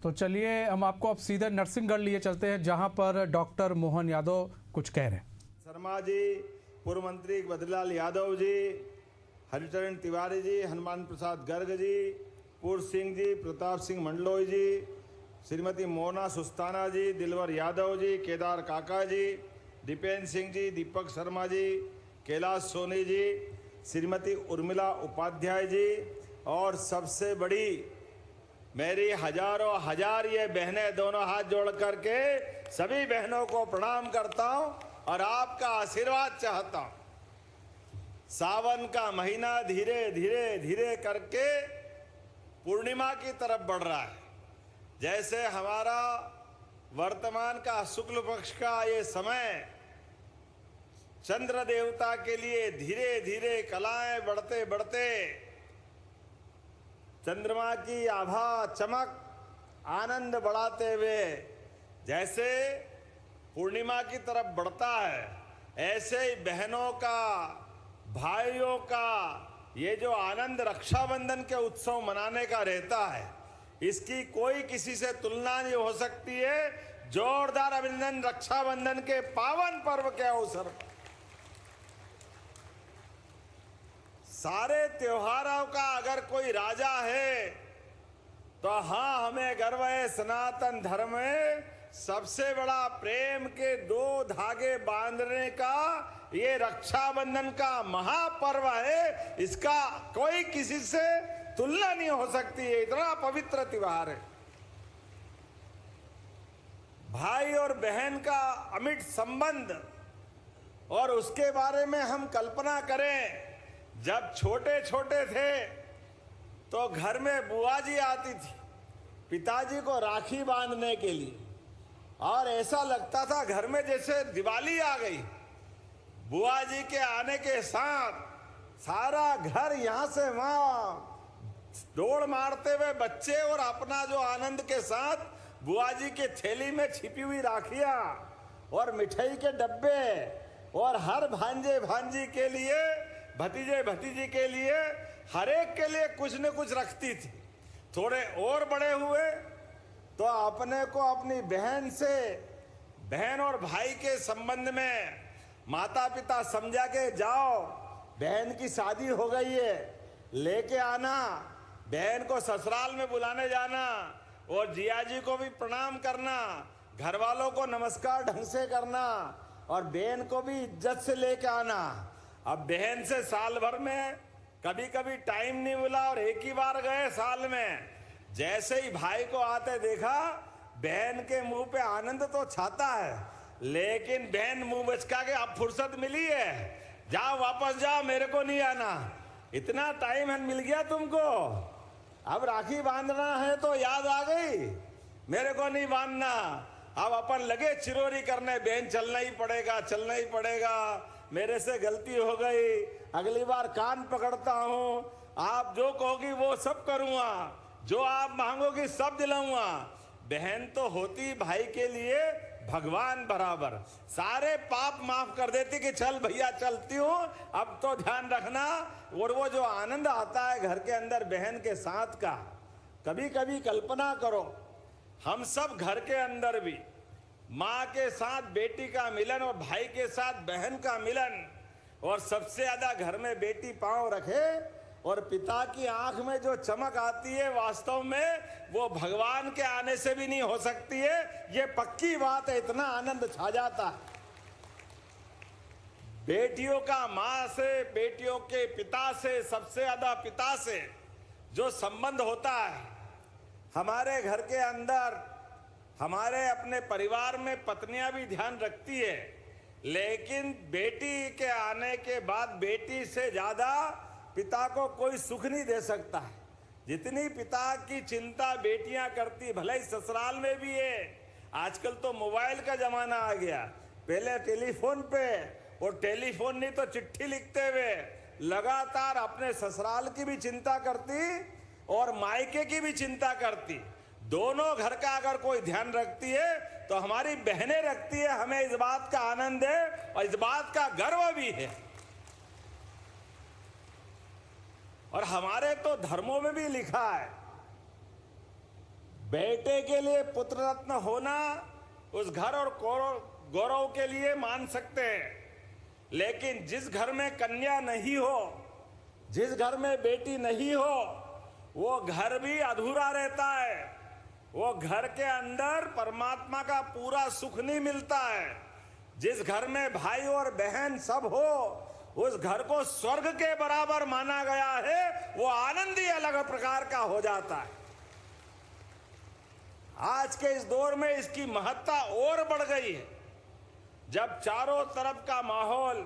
तो चलिए हम आपको अब सीधे नरसिंहगढ़ लिए चलते हैं, जहां पर डॉक्टर मोहन यादव कुछ कह रहे हैं। शर्मा जी, पूर्व मंत्री बद्रीलाल यादव जी, हरिचरण तिवारी जी, हनुमान प्रसाद गर्ग जी, पूर्व सिंह जी, प्रताप सिंह मंडलोई जी, श्रीमती मोना सुस्ताना जी, दिलवर यादव जी, केदार काका जी, दीपेंद्र सिंह जी, दीपक शर्मा जी, कैलाश सोनी जी, श्रीमती उर्मिला उपाध्याय जी, और सबसे बड़ी मेरी हजारों हजार ये बहनें, दोनों हाथ जोड़ करके सभी बहनों को प्रणाम करता हूं और आपका आशीर्वाद चाहता हूं। सावन का महीना धीरे धीरे धीरे करके पूर्णिमा की तरफ बढ़ रहा है। जैसे हमारा वर्तमान का शुक्ल पक्ष का ये समय चंद्र देवता के लिए धीरे धीरे कलाएं बढ़ते बढ़ते चंद्रमा की आभा चमक आनंद बढ़ाते हुए जैसे पूर्णिमा की तरफ बढ़ता है, ऐसे ही बहनों का, भाइयों का ये जो आनंद रक्षाबंधन के उत्सव मनाने का रहता है, इसकी कोई किसी से तुलना नहीं हो सकती है। जोरदार अभिनंदन रक्षाबंधन के पावन पर्व के अवसर पर। सारे त्योहारों का अगर कोई राजा है तो हाँ, हमें गर्व है। सनातन धर्म में सबसे बड़ा प्रेम के दो धागे बांधने का ये रक्षाबंधन का महापर्व है। इसका कोई किसी से तुलना नहीं हो सकती है, इतना पवित्र त्योहार है। भाई और बहन का अमिट संबंध, और उसके बारे में हम कल्पना करें, जब छोटे छोटे थे तो घर में बुआ जी आती थी पिताजी को राखी बांधने के लिए, और ऐसा लगता था घर में जैसे दिवाली आ गई। बुआ जी के आने के साथ सारा घर यहां से वहां दौड़ मारते हुए बच्चे, और अपना जो आनंद के साथ बुआ जी के थैली में छिपी हुई राखियां और मिठाई के डब्बे, और हर भांजे भांजी के लिए, भतीजे भतीजी के लिए, हर एक के लिए कुछ न कुछ रखती थी। थोड़े और बड़े हुए तो अपने को अपनी बहन से, बहन और भाई के संबंध में माता पिता समझा के जाओ, बहन की शादी हो गई है, लेके आना, बहन को ससुराल में बुलाने जाना, और जिया जी को भी प्रणाम करना, घर वालों को नमस्कार ढंग से करना, और बहन को भी इज्जत से लेके आना। अब बहन से साल भर में कभी कभी टाइम नहीं मिला और एक ही बार गए साल में, जैसे ही भाई को आते देखा, बहन के मुंह पे आनंद तो छाता है, लेकिन बहन मुंह बचका के अब फुर्सत मिली है, जाओ वापस जाओ, मेरे को नहीं आना, इतना टाइम मिल गया तुमको, अब राखी बांधना है तो याद आ गई, मेरे को नहीं बांधना। अब अपन लगे चिरोरी करने, बहन चलना ही पड़ेगा, चलना ही पड़ेगा, मेरे से गलती हो गई, अगली बार कान पकड़ता हूं, आप जो कहोगी वो सब करूंगा, जो आप मांगोगी सब दिलाऊंगा। बहन तो होती भाई के लिए भगवान बराबर, सारे पाप माफ कर देती कि चल भैया चलती हूं, अब तो ध्यान रखना। और वो जो आनंद आता है घर के अंदर बहन के साथ का, कभी कभी कल्पना करो, हम सब घर के अंदर भी माँ के साथ बेटी का मिलन और भाई के साथ बहन का मिलन, और सबसे ज्यादा घर में बेटी पांव रखे और पिता की आंख में जो चमक आती है, वास्तव में वो भगवान के आने से भी नहीं हो सकती है, ये पक्की बात है, इतना आनंद छा जाता है। बेटियों का माँ से, बेटियों के पिता से, सबसे ज्यादा पिता से जो संबंध होता है, हमारे घर के अंदर, हमारे अपने परिवार में पत्नियां भी ध्यान रखती है, लेकिन बेटी के आने के बाद बेटी से ज्यादा पिता को कोई सुख नहीं दे सकता है। जितनी पिता की चिंता बेटियां करती, भले ही ससुराल में भी है, आजकल तो मोबाइल का जमाना आ गया, पहले टेलीफोन पे, और टेलीफोन नहीं तो चिट्ठी लिखते हुए लगातार अपने ससुराल की भी चिंता करती और मायके की भी चिंता करती। दोनों घर का अगर कोई ध्यान रखती है तो हमारी बहनें रखती है, हमें इस बात का आनंद है और इस बात का गर्व भी है। और हमारे तो धर्मों में भी लिखा है, बेटे के लिए पुत्र रत्न होना उस घर और गौरव के लिए मान सकते हैं, लेकिन जिस घर में कन्या नहीं हो, जिस घर में बेटी नहीं हो, वो घर भी अधूरा रहता है। वो घर के अंदर परमात्मा का पूरा सुख नहीं मिलता है। जिस घर में भाई और बहन सब हो, उस घर को स्वर्ग के बराबर माना गया है। वो आनंद ही अलग प्रकार का हो जाता है। आज के इस दौर में इसकी महत्ता और बढ़ गई है, जब चारों तरफ का माहौल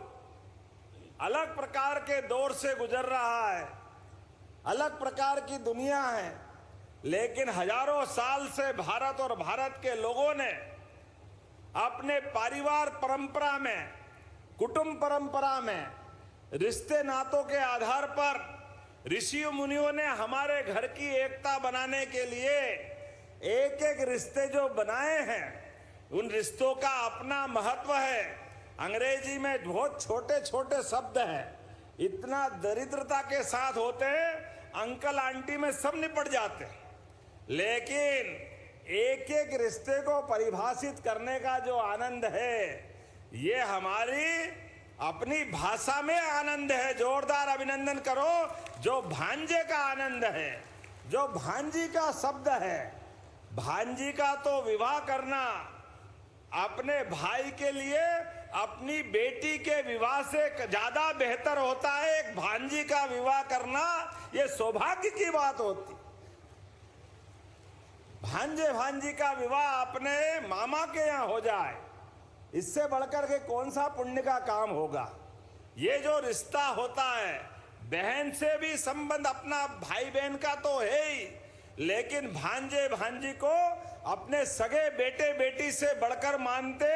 अलग प्रकार के दौर से गुजर रहा है, अलग प्रकार की दुनिया है। लेकिन हजारों साल से भारत और भारत के लोगों ने अपने परिवार परंपरा में, कुटुंब परंपरा में, रिश्ते नातों के आधार पर ऋषि मुनियों ने हमारे घर की एकता बनाने के लिए एक एक रिश्ते जो बनाए हैं, उन रिश्तों का अपना महत्व है। अंग्रेजी में बहुत छोटे छोटे शब्द हैं, इतना दरिद्रता के साथ होते हैं, अंकल आंटी में सब निपट जाते हैं। लेकिन एक एक रिश्ते को परिभाषित करने का जो आनंद है, ये हमारी अपनी भाषा में आनंद है। जोरदार अभिनंदन करो जो भांजे का आनंद है, जो भांजी का शब्द है। भांजी का तो विवाह करना अपने भाई के लिए अपनी बेटी के विवाह से ज्यादा बेहतर होता है। एक भांजी का विवाह करना ये सौभाग्य की बात होती। भांजे भांजी का विवाह अपने मामा के यहाँ हो जाए, इससे बढ़कर के कौन सा पुण्य का काम होगा। ये जो रिश्ता होता है, बहन से भी संबंध अपना भाई बहन का तो है ही, लेकिन भांजे भांजी को अपने सगे बेटे बेटी से बढ़कर मानते।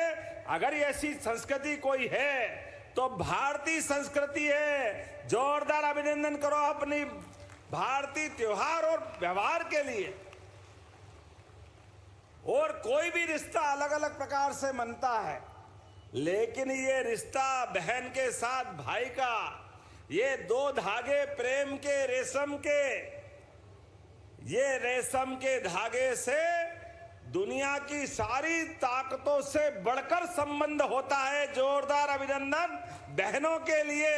अगर ऐसी संस्कृति कोई है तो भारतीय संस्कृति है। जोरदार अभिनंदन करो अपनी भारतीय त्योहार और व्यवहार के लिए। और कोई भी रिश्ता अलग अलग प्रकार से मनता है, लेकिन ये रिश्ता बहन के साथ भाई का, ये दो धागे प्रेम के रेशम के, ये रेशम के धागे से दुनिया की सारी ताकतों से बढ़कर संबंध होता है। जोरदार अभिनंदन बहनों के लिए।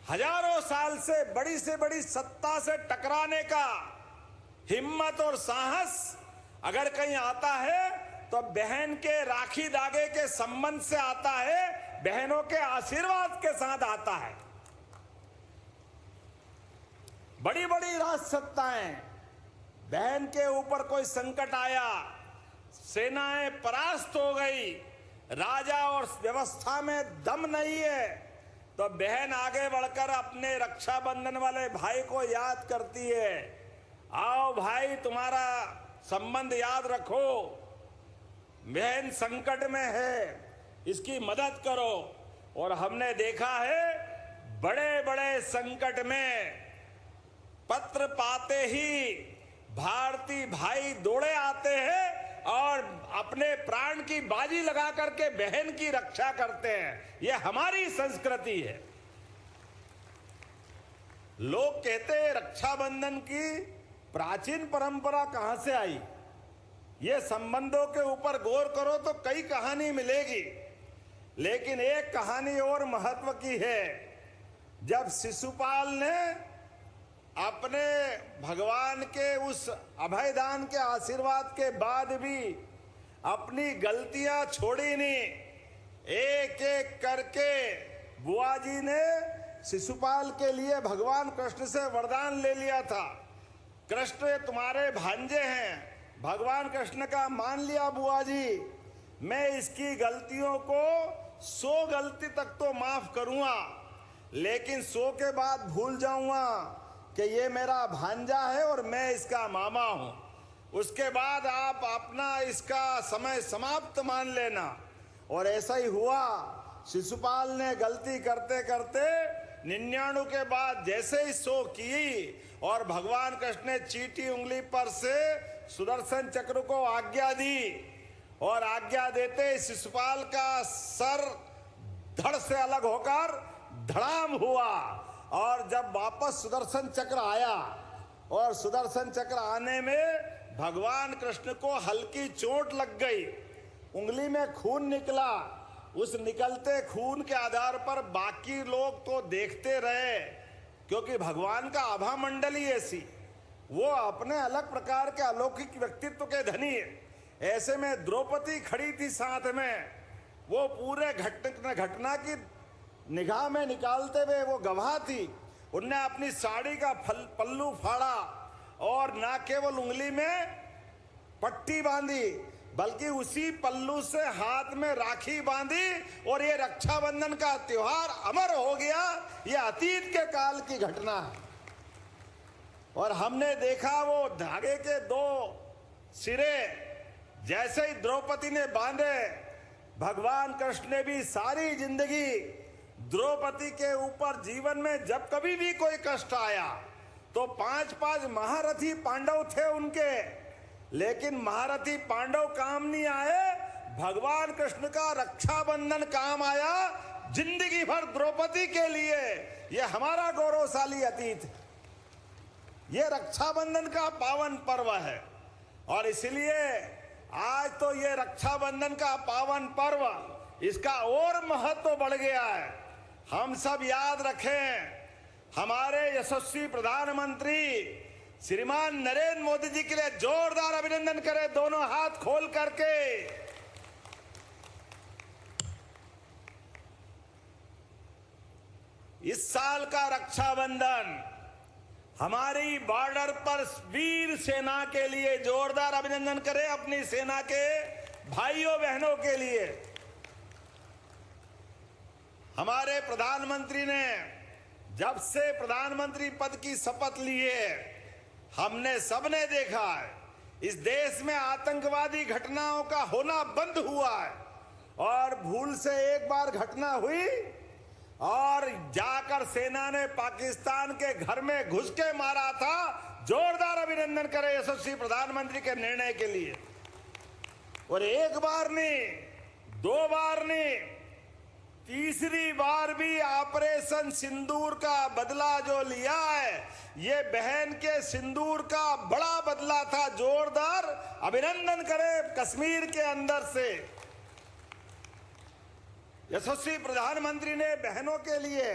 हजारों साल से बड़ी सत्ता से टकराने का हिम्मत और साहस अगर कहीं आता है तो बहन के राखी धागे के संबंध से आता है, बहनों के आशीर्वाद के साथ आता है। बड़ी बड़ी राजसत्ताएं, बहन के ऊपर कोई संकट आया, सेनाएं परास्त हो गई, राजा और व्यवस्था में दम नहीं है, तो बहन आगे बढ़कर अपने रक्षाबंधन वाले भाई को याद करती है। आओ भाई, तुम्हारा संबंध याद रखो, बहन संकट में है, इसकी मदद करो। और हमने देखा है बड़े बड़े संकट में पत्र पाते ही भारतीय भाई दौड़े आते हैं और अपने प्राण की बाजी लगा करके बहन की रक्षा करते हैं। यह हमारी संस्कृति है। लोग कहते हैं रक्षाबंधन की प्राचीन परंपरा कहां से आई। ये संबंधों के ऊपर गौर करो तो कई कहानी मिलेगी, लेकिन एक कहानी और महत्व की है। जब शिशुपाल ने अपने भगवान के उस अभयदान के आशीर्वाद के बाद भी अपनी गलतियां छोड़ी नहीं, एक एक करके बुआ जी ने शिशुपाल के लिए भगवान कृष्ण से वरदान ले लिया था। कृष्ण तुम्हारे भांजे हैं। भगवान कृष्ण का मान लिया बुआ जी, मैं इसकी गलतियों को 100 गलती तक तो माफ करूंगा, लेकिन 100 के बाद भूल जाऊंगा कि ये मेरा भांजा है और मैं इसका मामा हूं। उसके बाद आप अपना इसका समय समाप्त मान लेना। और ऐसा ही हुआ। शिशुपाल ने गलती करते करते 99 के बाद जैसे ही 100 की और भगवान कृष्ण ने चीटी उंगली पर से सुदर्शन चक्र को आज्ञा दी, और आज्ञा देते शिशुपाल का सर धड़ से अलग होकर धड़ाम हुआ। और जब वापस सुदर्शन चक्र आया और सुदर्शन चक्र आने में भगवान कृष्ण को हल्की चोट लग गई, उंगली में खून निकला। उस निकलते खून के आधार पर बाकी लोग तो देखते रहे, क्योंकि भगवान का आभा मंडली ऐसी, वो अपने अलग प्रकार के अलौकिक व्यक्तित्व के धनी है। ऐसे में द्रौपदी खड़ी थी साथ में, वो पूरे घटना की निगाह में निकालते हुए वो गवाह थी। उनने अपनी साड़ी का पल्लू फाड़ा और ना केवल उंगली में पट्टी बांधी, बल्कि उसी पल्लू से हाथ में राखी बांधी और ये रक्षाबंधन का त्योहार अमर हो गया। ये अतीत के काल की घटना है। और हमने देखा वो धागे के दो सिरे जैसे ही द्रौपदी ने बांधे, भगवान कृष्ण ने भी सारी जिंदगी द्रौपदी के ऊपर जीवन में जब कभी भी कोई कष्ट आया तो 5-5 महारथी पांडव थे उनके, लेकिन महारथी पांडव काम नहीं आए, भगवान कृष्ण का रक्षाबंधन काम आया जिंदगी भर द्रौपदी के लिए। यह हमारा गौरवशाली अतीत है, ये रक्षाबंधन का पावन पर्व है। और इसलिए आज तो ये रक्षाबंधन का पावन पर्व, इसका और महत्व बढ़ गया है। हम सब याद रखें, हमारे यशस्वी प्रधानमंत्री श्रीमान नरेंद्र मोदी जी के लिए जोरदार अभिनंदन करें, दोनों हाथ खोल करके। इस साल का रक्षाबंधन हमारी बॉर्डर पर वीर सेना के लिए जोरदार अभिनंदन करें, अपनी सेना के भाइयों बहनों के लिए। हमारे प्रधानमंत्री ने जब से प्रधानमंत्री पद की शपथ ली है, हमने सबने देखा है इस देश में आतंकवादी घटनाओं का होना बंद हुआ है। और भूल से एक बार घटना हुई और जाकर सेना ने पाकिस्तान के घर में घुस के मारा था। जोरदार अभिनंदन करें यशस्वी प्रधानमंत्री के निर्णय के लिए। और एक बार नहीं, 2 बार नहीं, तीसरी बार भी ऑपरेशन सिंदूर का बदला जो लिया है, ये बहन के सिंदूर का बड़ा बदला था। जोरदार अभिनंदन करें कश्मीर के अंदर से। यशस्वी प्रधानमंत्री ने बहनों के लिए,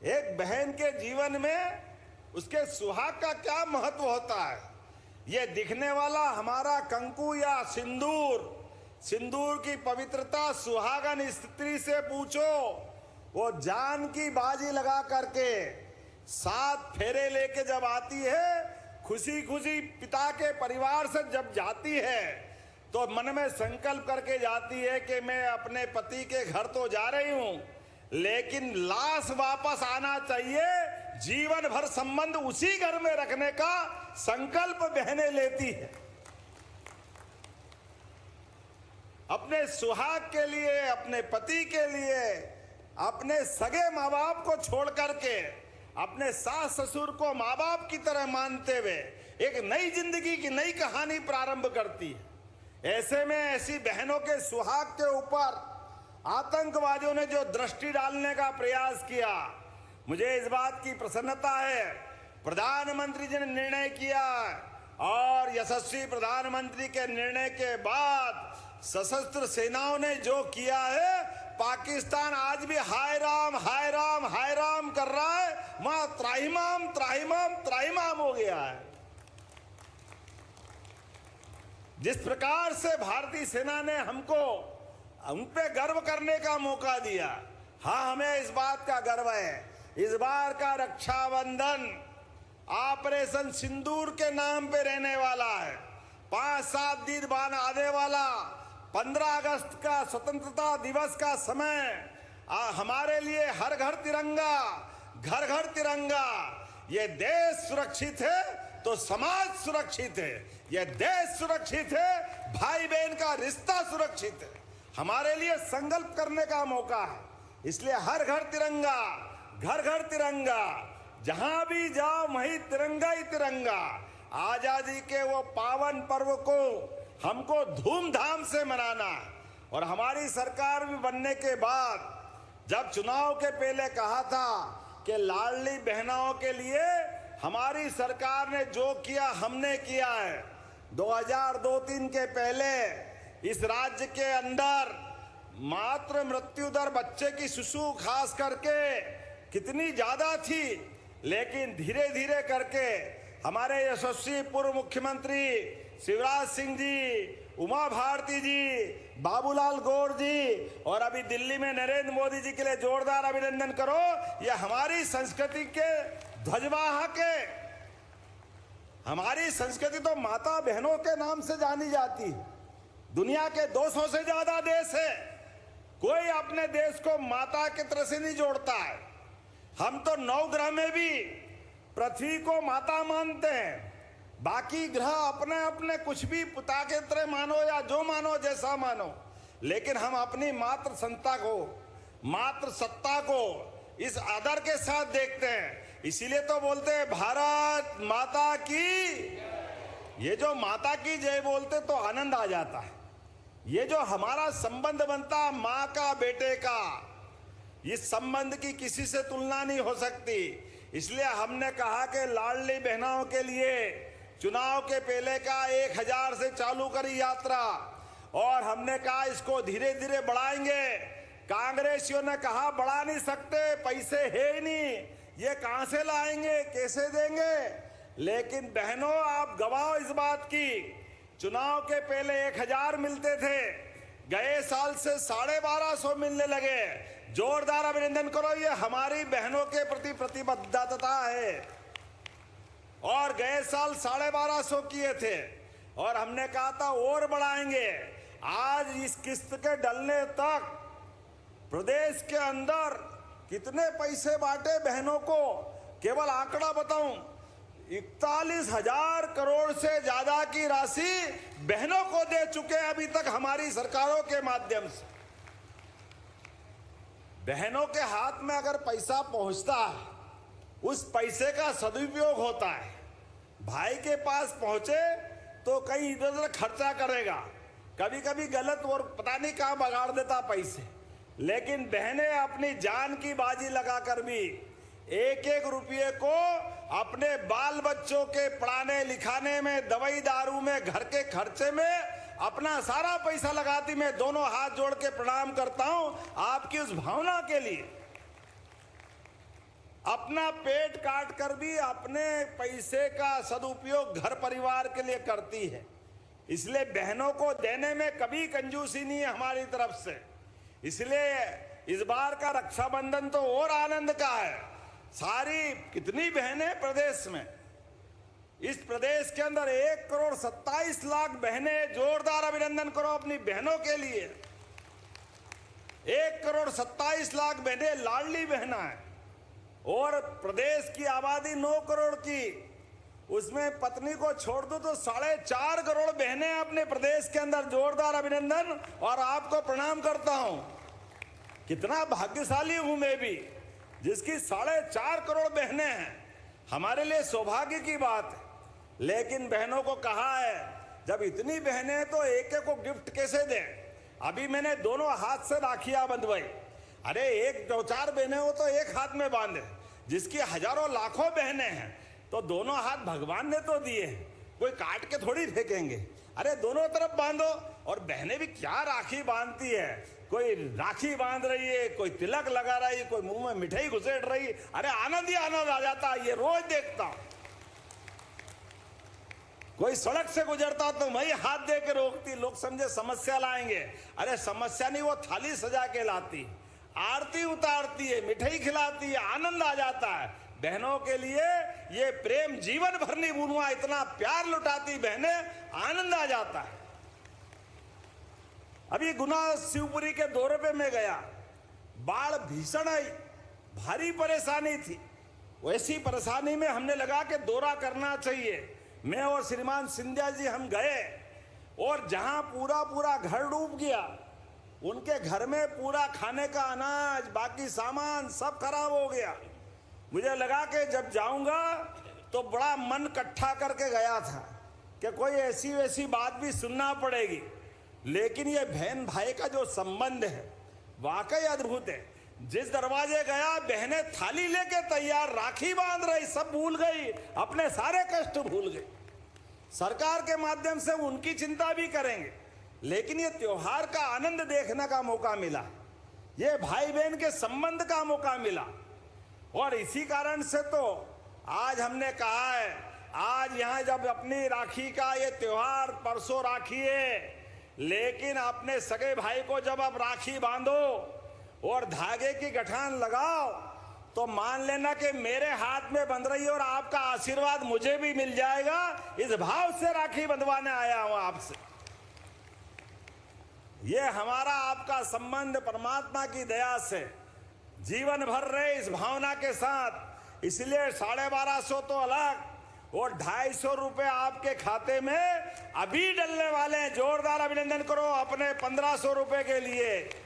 एक बहन के जीवन में उसके सुहाग का क्या महत्व होता है, ये दिखने वाला हमारा कंकु या सिंदूर, सिंदूर की पवित्रता सुहागन स्त्री से पूछो। वो जान की बाजी लगा करके 7 फेरे लेके जब आती है, खुशी खुशी पिता के परिवार से जब जाती है, तो मन में संकल्प करके जाती है कि मैं अपने पति के घर तो जा रही हूं, लेकिन लाश वापस आना चाहिए। जीवन भर संबंध उसी घर में रखने का संकल्प बहनें लेती है। अपने सुहाग के लिए, अपने पति के लिए, अपने सगे माँ बाप को छोड़ करके अपने सास ससुर को माँ बाप की तरह मानते हुए एक नई जिंदगी की नई कहानी प्रारंभ करती है। ऐसे में ऐसी बहनों के सुहाग के ऊपर आतंकवादियों ने जो दृष्टि डालने का प्रयास किया, मुझे इस बात की प्रसन्नता है प्रधानमंत्री जी ने निर्णय किया। और यशस्वी प्रधानमंत्री के निर्णय के बाद सशस्त्र सेनाओं ने जो किया है, पाकिस्तान आज भी हाय राम हाय राम हाय राम कर रहा है। मां त्राहिमाम त्राहिमाम त्राहिमाम हो गया है। जिस प्रकार से भारतीय सेना ने हमको उन पे गर्व करने का मौका दिया, हाँ हमें इस बात का गर्व है। इस बार का रक्षाबंधन ऑपरेशन सिंदूर के नाम पे रहने वाला है। 5-7 दिन बाद आने वाला 15 अगस्त का स्वतंत्रता दिवस का समय हमारे लिए हर घर तिरंगा, घर घर तिरंगा। ये देश सुरक्षित है तो समाज सुरक्षित है, ये देश सुरक्षित है, भाई बहन का रिश्ता सुरक्षित है। हमारे लिए संकल्प करने का मौका है। इसलिए हर घर तिरंगा, घर घर तिरंगा, जहां भी जाओ वहीं तिरंगा ही तिरंगा। आजादी के वो पावन पर्व को हमको धूमधाम से मनाना। और हमारी सरकार भी बनने के बाद जब चुनाव के पहले कहा था कि लाडली बहनों के लिए हमारी सरकार ने जो किया हमने किया है। 2002-03 के पहले इस राज्य के अंदर मातृ मृत्यु दर बच्चे की शिशु खास करके कितनी ज्यादा थी, लेकिन धीरे धीरे करके हमारे यशस्वी पूर्व मुख्यमंत्री शिवराज सिंह जी, उमा भारती जी, बाबूलाल गौर जी और अभी दिल्ली में नरेंद्र मोदी जी के लिए जोरदार अभिनंदन करो। ये हमारी संस्कृति के ध्वजवाहक है। हमारी संस्कृति तो माता बहनों के नाम से जानी जाती है। दुनिया के 200 से ज्यादा देश है, कोई अपने देश को माता की तरह से नहीं जोड़ता है। हम तो 9 ग्रह में भी पृथ्वी को माता मानते हैं, बाकी ग्रह अपने अपने कुछ भी पिता के तरह मानो या जो मानो जैसा मानो, लेकिन हम अपनी मातृ सत्ता को इस आदर के साथ देखते हैं। इसीलिए तो बोलते हैं भारत माता की। ये जो माता की जय बोलते तो आनंद आ जाता है। ये जो हमारा संबंध बनता माँ का बेटे का, इस संबंध की किसी से तुलना नहीं हो सकती। इसलिए हमने कहा कि लाडली बहनों के लिए चुनाव के पहले का 1000 से चालू करी यात्रा, और हमने कहा इसको धीरे धीरे बढ़ाएंगे। कांग्रेसियों ने कहा बढ़ा नहीं सकते, पैसे है ही नहीं, ये कहां से लाएंगे, कैसे देंगे। लेकिन बहनों आप गवाह इस बात की, चुनाव के पहले 1000 मिलते थे, गए साल से 1250 मिलने लगे। जोरदार अभिनंदन करो, ये हमारी बहनों के प्रति प्रतिबद्धता है। और गए साल 1250 किए थे और हमने कहा था और बढ़ाएंगे। आज इस किस्त के डलने तक प्रदेश के अंदर कितने पैसे बांटे बहनों को, केवल आंकड़ा बताऊं, 41,000 करोड़ से ज्यादा की राशि बहनों को दे चुके हैं अभी तक हमारी सरकारों के माध्यम से। बहनों के हाथ में अगर पैसा पहुंचता है, उस पैसे का सदुपयोग होता है। भाई के पास पहुंचे तो कहीं इधर उधर खर्चा करेगा, कभी कभी गलत और पता नहीं कहां बगाड़ देता पैसे। लेकिन बहनें अपनी जान की बाजी लगाकर भी एक एक रुपये को अपने बाल बच्चों के पढ़ाने लिखाने में, दवाई दारू में, घर के खर्चे में अपना सारा पैसा लगाती। मैं दोनों हाथ जोड़ के प्रणाम करता हूं आपकी उस भावना के लिए। अपना पेट काट कर भी अपने पैसे का सदुपयोग घर परिवार के लिए करती है। इसलिए बहनों को देने में कभी कंजूसी नहीं है हमारी तरफ से। इसलिए इस बार का रक्षाबंधन तो और आनंद का है। सारी कितनी बहनें प्रदेश में, इस प्रदेश के अंदर 1,27,00,000 बहनें। जोरदार अभिनंदन करो अपनी बहनों के लिए। 1,27,00,000 बहनें लाडली बहना है। और प्रदेश की आबादी 9 करोड़ की, उसमें पत्नी को छोड़ दो तो 4.5 करोड़ बहनें अपने प्रदेश के अंदर। जोरदार अभिनंदन और आपको प्रणाम करता हूं। कितना भाग्यशाली हूं मैं भी, जिसकी 4.5 करोड़ बहनें हैं। हमारे लिए सौभाग्य की बात है। लेकिन बहनों को कहा है जब इतनी बहनें हैं तो एक एक को गिफ्ट कैसे दें। अभी मैंने दोनों हाथ से राखियां बंधवाई। अरे 1-2-4 बहनें हो तो एक हाथ में बांधे, जिसकी हजारों लाखों बहनें हैं तो दोनों हाथ भगवान ने तो दिए हैं, कोई काट के थोड़ी फेंकेंगे। अरे दोनों तरफ बांधो। और बहनें भी क्या राखी बांधती है, कोई राखी बांध रही है, कोई तिलक लगा रही है, कोई मुंह में मिठाई घुसेड़ रही है। अरे आनंद ही आनंद आ जाता है। ये रोज देखता हूं। कोई सड़क से गुजरता तो वही हाथ दे के रोकती, लोग समझे समस्या लाएंगे। अरे समस्या नहीं, वो थाली सजा के लाती, आरती उतारती है, मिठाई खिलाती है, आनंद आ जाता है। बहनों के लिए ये प्रेम जीवन भर नहीं भूलूंगा, इतना प्यार लुटाती बहनें, आनंद आ जाता है। अभी गुना शिवपुरी के दौरे पे मैं गया, बाढ़ भीषण आई, भारी परेशानी थी। वैसी परेशानी में हमने लगा कि दौरा करना चाहिए। मैं और श्रीमान सिंधिया जी हम गए, और जहां पूरा घर डूब गया, उनके घर में पूरा खाने का अनाज, बाकी सामान सब खराब हो गया। मुझे लगा कि जब जाऊंगा तो बड़ा मन इकट्ठा करके गया था कि कोई ऐसी वैसी बात भी सुनना पड़ेगी। लेकिन ये बहन भाई का जो संबंध है वाकई अद्भुत है। जिस दरवाजे गया बहनें थाली लेके तैयार, राखी बांध रही, सब भूल गई, अपने सारे कष्ट भूल गई। सरकार के माध्यम से उनकी चिंता भी करेंगे, लेकिन ये त्योहार का आनंद देखने का मौका मिला, ये भाई बहन के संबंध का मौका मिला। और इसी कारण से तो आज हमने कहा है, आज यहाँ जब अपनी राखी का ये त्योहार, परसों राखी है, लेकिन अपने सगे भाई को जब आप राखी बांधो और धागे की गठान लगाओ तो मान लेना कि मेरे हाथ में बंध रही है और आपका आशीर्वाद मुझे भी मिल जाएगा। इस भाव से राखी बंधवाने आया हूं आपसे। ये हमारा आपका संबंध परमात्मा की दया से जीवन भर रहे इस भावना के साथ। इसलिए 1250 तो अलग और 250 रुपए आपके खाते में अभी डलने वाले हैं। जोरदार अभिनंदन करो अपने 1500 रुपए के लिए।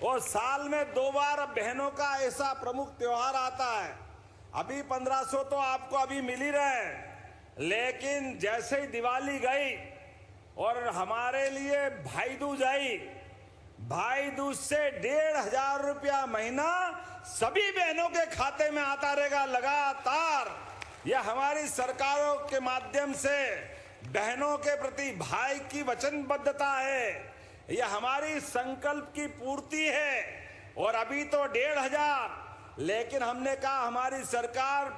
और साल में 2 बार बहनों का ऐसा प्रमुख त्योहार आता है। अभी 1500 तो आपको अभी मिल ही रहे, लेकिन जैसे ही दिवाली गई और हमारे लिए भाई दूज आई, भाई दूज से 1500 रुपया महीना सभी बहनों के खाते में आता रहेगा लगातार। यह हमारी सरकारों के माध्यम से बहनों के प्रति भाई की वचनबद्धता है, यह हमारी संकल्प की पूर्ति है। और अभी तो 1500, लेकिन हमने कहा हमारी सरकार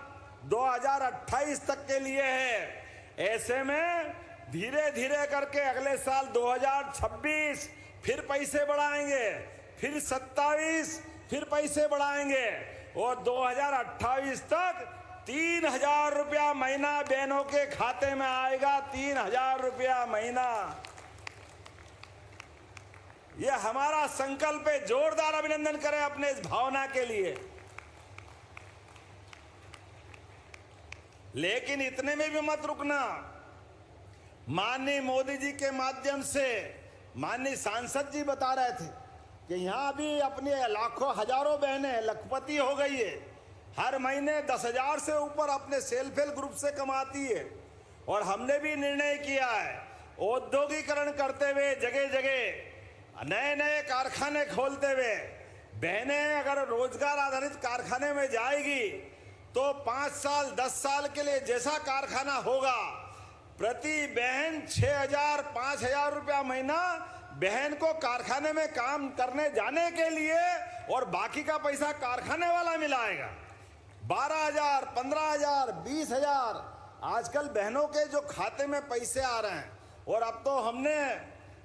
2028 तक के लिए है। ऐसे में धीरे धीरे करके अगले साल 2026 फिर पैसे बढ़ाएंगे, फिर 27 फिर पैसे बढ़ाएंगे और 2028 तक 3000 रुपया महीना बहनों के खाते में आएगा। 3000 रुपया महीना, यह हमारा संकल्प है। जोरदार अभिनंदन करें अपने इस भावना के लिए। लेकिन इतने में भी मत रुकना। माननीय मोदी जी के माध्यम से माननीय सांसद जी बता रहे थे कि यहां भी अपने लाखों हजारों बहनें लखपति हो गई है। हर महीने 10,000 से ऊपर अपने सेल्फ हेल्प ग्रुप से कमाती है। और हमने भी निर्णय किया है, औद्योगिकरण करते हुए जगह जगह नए नए कारखाने खोलते हुए बहनें अगर रोजगार आधारित कारखाने में जाएगी तो 5 साल 10 साल के लिए जैसा कारखाना होगा, प्रति बहन 6,000 5,000 रुपया महीना बहन को कारखाने में काम करने जाने के लिए, और बाकी का पैसा कारखाने वाला मिलाएगा। 12,000 15,000 20,000 आजकल बहनों के जो खाते में पैसे आ रहे हैं। और अब तो हमने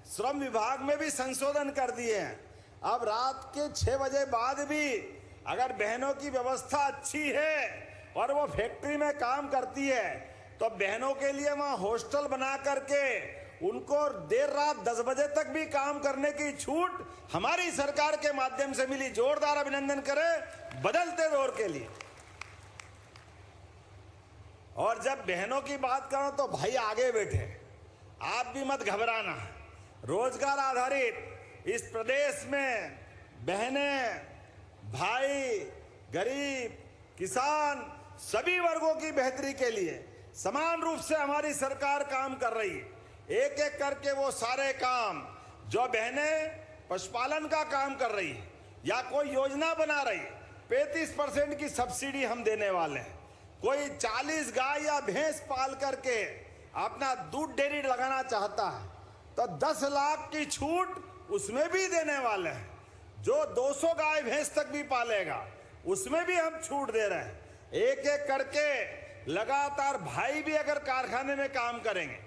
श्रम विभाग में भी संशोधन कर दिए हैं। अब रात के 6 बजे बाद भी अगर बहनों की व्यवस्था अच्छी है और वो फैक्ट्री में काम करती है तो बहनों के लिए वहां हॉस्टल बना करके उनको देर रात 10 बजे तक भी काम करने की छूट हमारी सरकार के माध्यम से मिली। जोरदार अभिनंदन करें बदलते दौर के लिए। और जब बहनों की बात करो तो भाई आगे बैठे, आप भी मत घबराना। रोजगार आधारित इस प्रदेश में बहनें, भाई, गरीब, किसान सभी वर्गों की बेहतरी के लिए समान रूप से हमारी सरकार काम कर रही है। एक एक करके वो सारे काम जो बहनें पशुपालन का काम कर रही है या कोई योजना बना रही है, 35% की सब्सिडी हम देने वाले हैं। कोई 40 गाय या भैंस पाल करके अपना दूध डेयरी लगाना चाहता है तो 10 लाख की छूट उसमें भी देने वाले हैं। जो 200 गाय भैंस तक भी पालेगा उसमें भी हम छूट दे रहे हैं। एक एक करके लगातार भाई भी अगर कारखाने में काम करेंगे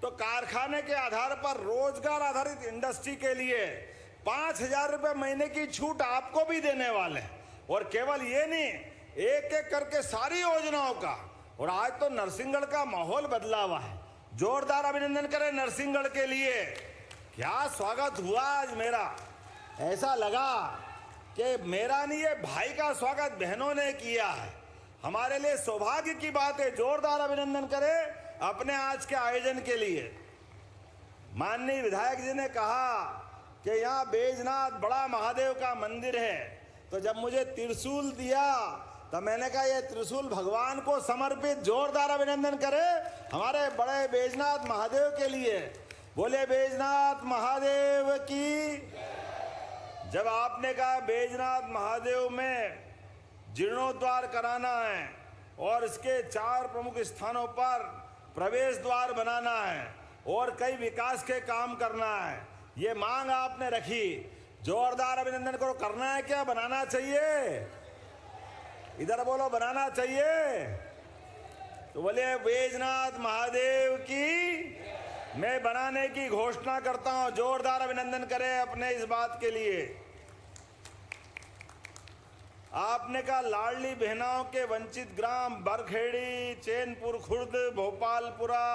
तो कारखाने के आधार पर रोजगार आधारित इंडस्ट्री के लिए 5,000 रुपये महीने की छूट आपको भी देने वाले हैं। और केवल ये नहीं, एक एक करके सारी योजनाओं का। और आज तो नरसिंहगढ़ का माहौल बदला हुआ है। जोरदार अभिनंदन करें नरसिंहगढ़ के लिए। क्या स्वागत हुआ आज मेरा, ऐसा लगा कि मेरा नहीं है भाई का स्वागत बहनों ने किया है। हमारे लिए सौभाग्य की बात है। जोरदार अभिनंदन करें अपने आज के आयोजन के लिए। माननीय विधायक जी ने कहा कि यहाँ बैजनाथ बड़ा महादेव का मंदिर है, तो जब मुझे त्रिशूल दिया तो मैंने कहा ये त्रिशूल भगवान को समर्पित। जोरदार अभिनंदन करें हमारे बड़े बैजनाथ महादेव के लिए। बोले बैजनाथ महादेव की जब आपने कहा बैजनाथ महादेव में जीर्णोद्धार कराना है और इसके 4 प्रमुख स्थानों पर प्रवेश द्वार बनाना है और कई विकास के काम करना है, ये मांग आपने रखी, जोरदार अभिनंदन करो। करना है क्या, बनाना चाहिए? इधर बोलो, बनाना चाहिए? तो बोले बैजनाथ महादेव की मैं बनाने की घोषणा करता हूं। जोरदार अभिनंदन करें अपने इस बात के लिए। आपने कहा लाडली बहनाओं के वंचित ग्राम बरखेड़ी, चैनपुर खुर्द, भोपालपुरा,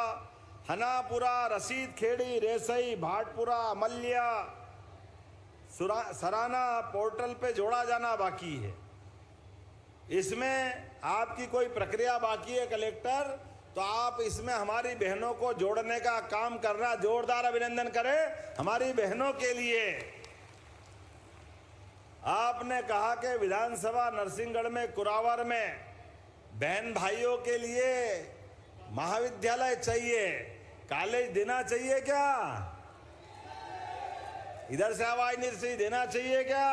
हनापुरा, रसीद खेड़ी, रेसई, भाटपुरा, अमल्या, सराना पोर्टल पे जोड़ा जाना बाकी है। इसमें आपकी कोई प्रक्रिया बाकी है कलेक्टर, तो आप इसमें हमारी बहनों को जोड़ने का काम करना। जोरदार अभिनंदन करें हमारी बहनों के लिए। आपने कहा कि विधानसभा नरसिंहगढ़ में कुरावर में बहन भाइयों के लिए महाविद्यालय चाहिए, कॉलेज देना चाहिए क्या? इधर से आवाज नहीं सी, देना चाहिए क्या?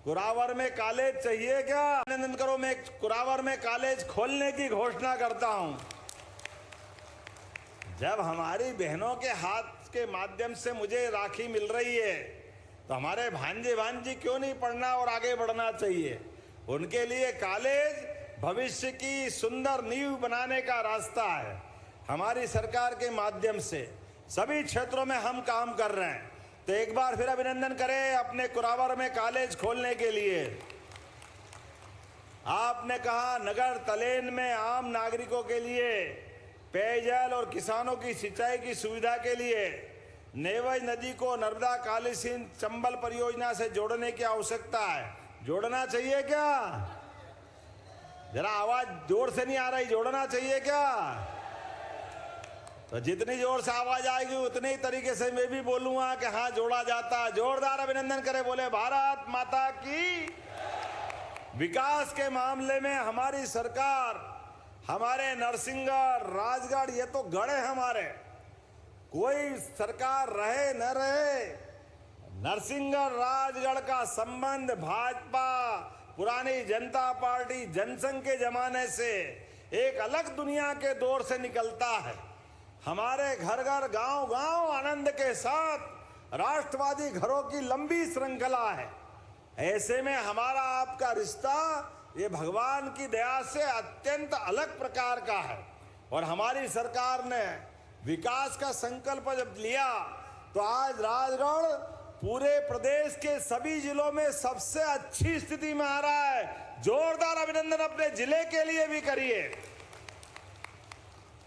कुरावर में कॉलेज चाहिए क्या? अभिनंदन करो, मैं कुरावर में कॉलेज खोलने की घोषणा करता हूं। जब हमारी बहनों के हाथ के माध्यम से मुझे राखी मिल रही है, तो हमारे भांजे भांजी क्यों नहीं पढ़ना और आगे बढ़ना चाहिए? उनके लिए कॉलेज भविष्य की सुंदर नींव बनाने का रास्ता है। हमारी सरकार के माध्यम से सभी क्षेत्रों में हम काम कर रहे हैं। तो एक बार फिर अभिनंदन करें अपने कुरावर में कॉलेज खोलने के लिए। आपने कहा नगर तलेन में आम नागरिकों के लिए पेयजल और किसानों की सिंचाई की सुविधा के लिए नेवज नदी को नर्मदा काली सिंध चंबल परियोजना से जोड़ने की आवश्यकता है। जोड़ना चाहिए क्या? जरा आवाज जोर से नहीं आ रही, जोड़ना चाहिए क्या? तो जितनी जोर से आवाज आएगी उतनी तरीके से मैं भी बोलूंगा कि हाँ जोड़ा जाता है। जोरदार अभिनंदन करें, बोले भारत माता की। विकास के मामले में हमारी सरकार, हमारे नरसिंहगढ़, राजगढ़, ये तो गढ़ है हमारे। कोई सरकार रहे न रहे, नरसिंहगढ़ राजगढ़ का संबंध भाजपा, पुरानी जनता पार्टी, जनसंघ के जमाने से एक अलग दुनिया के दौर से निकलता है। हमारे घर घर, गांव गांव आनंद के साथ राष्ट्रवादी घरों की लंबी श्रृंखला है। ऐसे में हमारा आपका रिश्ता ये भगवान की दया से अत्यंत अलग प्रकार का है। और हमारी सरकार ने विकास का संकल्प जब लिया तो आज राजगढ़ पूरे प्रदेश के सभी जिलों में सबसे अच्छी स्थिति में आ रहा है। जोरदार अभिनंदन अपने जिले के लिए भी करिए।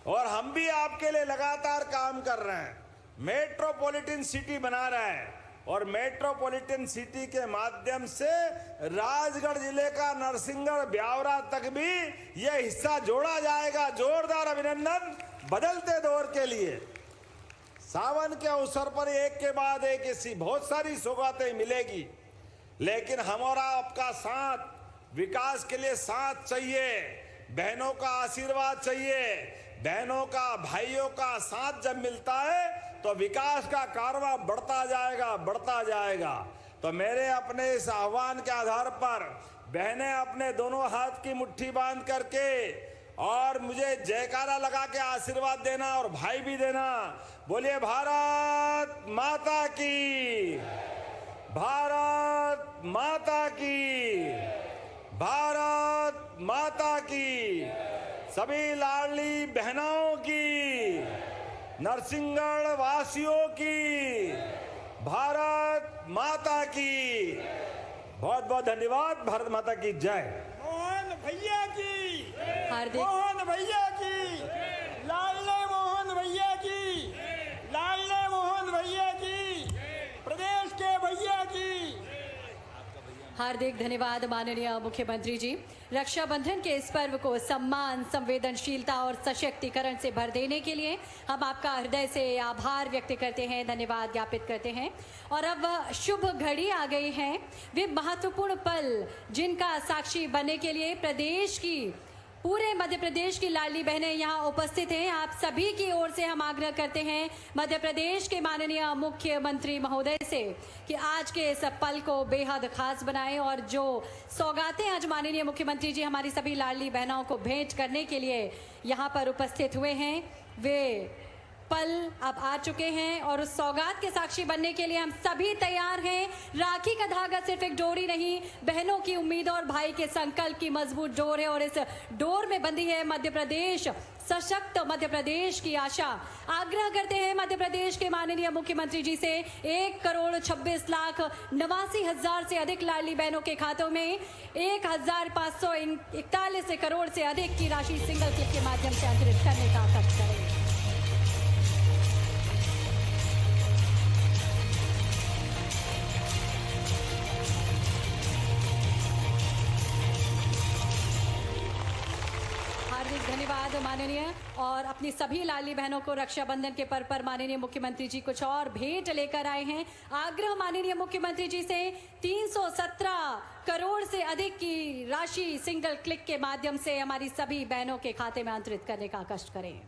और हम भी आपके लिए लगातार काम कर रहे हैं। मेट्रोपॉलिटन सिटी बना रहे हैं और मेट्रोपॉलिटन सिटी के माध्यम से राजगढ़ जिले का नरसिंहगढ़, ब्यावरा तक भी यह हिस्सा जोड़ा जाएगा। जोरदार अभिनंदन बदलते दौर के लिए। सावन के अवसर पर एक के बाद एक ऐसी बहुत सारी सौगातें मिलेगी, लेकिन हमारा आपका साथ, विकास के लिए साथ चाहिए, बहनों का आशीर्वाद चाहिए। बहनों का, भाइयों का साथ जब मिलता है तो विकास का कारवां बढ़ता जाएगा, बढ़ता जाएगा। तो मेरे अपने इस आह्वान के आधार पर बहनें अपने दोनों हाथ की मुट्ठी बांध करके और मुझे जयकारा लगा के आशीर्वाद देना और भाई भी देना। बोलिए भारत माता की, भारत माता की, भारत माता की। सभी लाडली बहनों की, नरसिंहगढ़ वासियों की, भारत माता की। बहुत बहुत धन्यवाद। भारत माता की जय। मोहन भैया की, हार्दिक मोहन भैया की, लाडले मोहन भैया की, लाडले मोहन भैया की, प्रदेश के भैया की। हार्दिक धन्यवाद माननीय मुख्यमंत्री जी। रक्षाबंधन के इस पर्व को सम्मान, संवेदनशीलता और सशक्तिकरण से भर देने के लिए हम आपका हृदय से आभार व्यक्त करते हैं, धन्यवाद ज्ञापित करते हैं। और अब शुभ घड़ी आ गई है, वे महत्वपूर्ण पल जिनका साक्षी बनने के लिए प्रदेश की पूरे मध्य प्रदेश की लाडली बहनें यहाँ उपस्थित हैं। आप सभी की ओर से हम आग्रह करते हैं मध्य प्रदेश के माननीय मुख्यमंत्री महोदय से कि आज के इस पल को बेहद खास बनाएं और जो सौगातें आज माननीय मुख्यमंत्री जी हमारी सभी लाडली बहनों को भेंट करने के लिए यहाँ पर उपस्थित हुए हैं, वे पल अब आ चुके हैं और उस सौगात के साक्षी बनने के लिए हम सभी तैयार हैं। राखी का धागा सिर्फ एक डोरी नहीं, बहनों की उम्मीद और भाई के संकल्प की मजबूत डोर है और इस डोर में बंधी है मध्य प्रदेश, सशक्त मध्य प्रदेश की आशा। आग्रह करते हैं मध्य प्रदेश के माननीय मुख्यमंत्री जी से 1,26,89,000 से अधिक लाडली बहनों के खातों में 1,541 करोड़ से अधिक की राशि सिंगल क्लिक के माध्यम से अंतरित करने का कष्ट करें। हार्दिक धन्यवाद माननीय। और अपनी सभी लाडली बहनों को रक्षाबंधन के पर्व पर माननीय मुख्यमंत्री जी कुछ और भेंट लेकर आए हैं। आग्रह माननीय मुख्यमंत्री जी से 317 करोड़ से अधिक की राशि सिंगल क्लिक के माध्यम से हमारी सभी बहनों के खाते में अंतरित करने का कष्ट करें।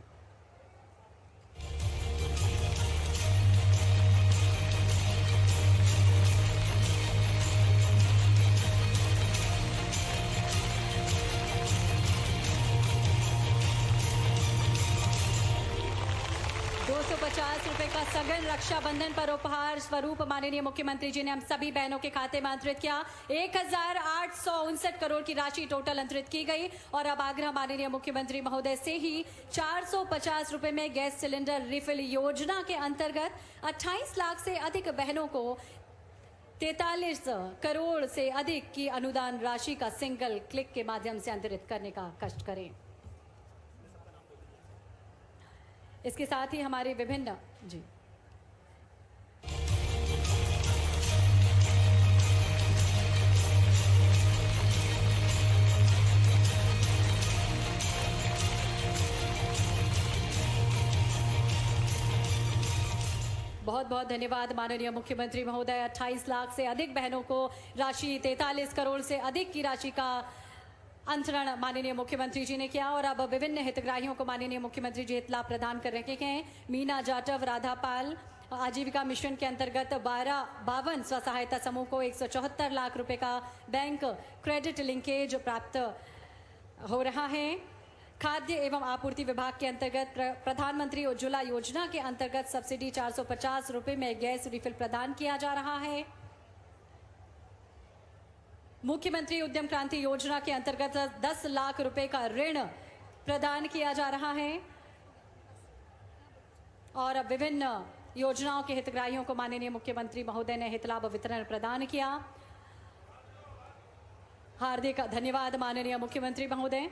₹250 का सघन रक्षाबंधन पर उपहार स्वरूप माननीय मुख्यमंत्री जी ने हम सभी बहनों के खाते में अंतरित किया। 1,859 करोड़ की राशि टोटल अंतरित की गई और अब आग्रह माननीय मुख्यमंत्री महोदय से ही ₹450 में गैस सिलेंडर रिफिल योजना के अंतर्गत 28 लाख से अधिक बहनों को 43 करोड़ से अधिक की अनुदान राशि का सिंगल क्लिक के माध्यम से अंतरित करने का कष्ट करें। इसके साथ ही हमारे विभिन्न जी बहुत बहुत धन्यवाद माननीय मुख्यमंत्री महोदय। 28 लाख से अधिक बहनों को राशि 43 करोड़ से अधिक की राशि का अंतरण माननीय मुख्यमंत्री जी ने किया और अब विभिन्न हितग्राहियों को माननीय मुख्यमंत्री जी लाभ प्रदान कर रहे हैं। मीना जाटव राधापाल आजीविका मिशन के अंतर्गत 52 स्व सहायता समूह को 174 लाख रुपए का बैंक क्रेडिट लिंकेज प्राप्त हो रहा है। खाद्य एवं आपूर्ति विभाग के अंतर्गत प्रधानमंत्री उज्ज्वला योजना के अंतर्गत सब्सिडी 450 रुपए में गैस रिफिल प्रदान किया जा रहा है। मुख्यमंत्री उद्यम क्रांति योजना के अंतर्गत 10 लाख रुपए का ऋण प्रदान किया जा रहा है और अब विभिन्न योजनाओं के हितग्राहियों को माननीय मुख्यमंत्री महोदय ने हितलाभ वितरण प्रदान किया। हार्दिक धन्यवाद माननीय मुख्यमंत्री महोदय।